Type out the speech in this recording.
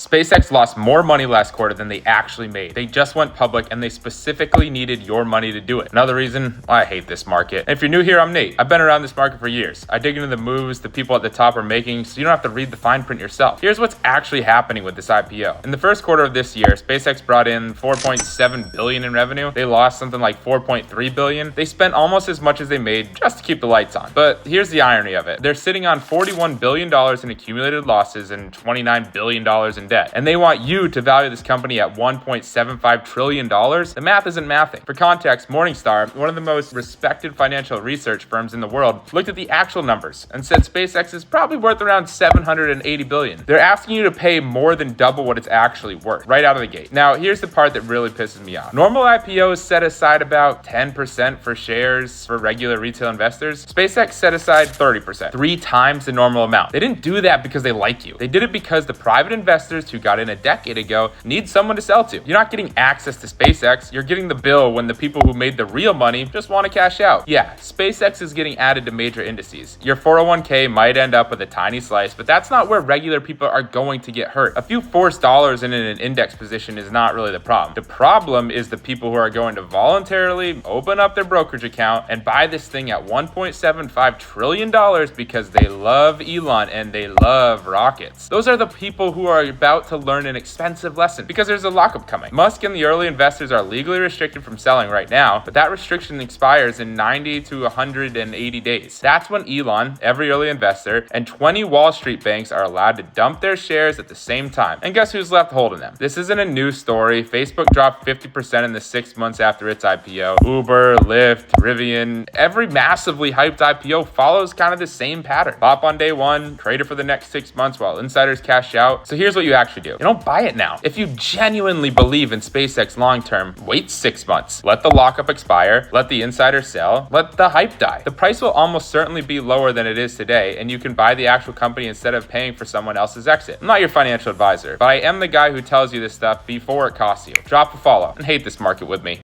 SpaceX lost more money last quarter than they actually made. They just went public and they specifically needed your money to do it. Another reason why I hate this market. And if you're new here, I'm Nate. I've been around this market for years. I dig into the moves the people at the top are making so you don't have to read the fine print yourself. Here's what's actually happening with this IPO. In the first quarter of this year, SpaceX brought in $4.7 billion in revenue. They lost something like $4.3 billion. They spent almost as much as they made just to keep the lights on. But here's the irony of it. They're sitting on $41 billion in accumulated losses and $29 billion in debt. And they want you to value this company at $1.75 trillion. The math isn't mathing. For context, Morningstar, one of the most respected financial research firms in the world, looked at the actual numbers and said SpaceX is probably worth around $780 billion. They're asking you to pay more than double what it's actually worth right out of the gate. Now, here's the part that really pisses me off. Normal IPOs set aside about 10% for shares for regular retail investors. SpaceX set aside 30%, 3 times the normal amount. They didn't do that because they like you. They did it because the private investors who got in a decade ago need someone to sell to. You're not getting access to SpaceX, you're getting the bill when the people who made the real money just want to cash out. Yeah, SpaceX is getting added to major indices. Your 401k might end up with a tiny slice, but that's not where regular people are going to get hurt. A few forced dollars in an index position is not really the problem. The problem is the people who are going to voluntarily open up their brokerage account and buy this thing at $1.75 trillion because they love Elon and they love rockets. Those are the people who are about to learn an expensive lesson because there's a lockup coming. Musk and the early investors are legally restricted from selling right now, but that restriction expires in 90 to 180 days. That's when Elon, every early investor, and 20 Wall Street banks are allowed to dump their shares at the same time. And guess who's left holding them? This isn't a new story. Facebook dropped 50% in the 6 months after its IPO. Uber, Lyft, Rivian, every massively hyped IPO follows kind of the same pattern. Pop on day one, trade it for the next 6 months while insiders cash out. So here's what you actually do. You don't buy it now. If you genuinely believe in SpaceX long term, wait 6 months. Let the lockup expire, let the insiders sell, let the hype die. The price will almost certainly be lower than it is today, and you can buy the actual company instead of paying for someone else's exit. I'm not your financial advisor, but I am the guy who tells you this stuff before it costs you. Drop a follow and hate this market with me.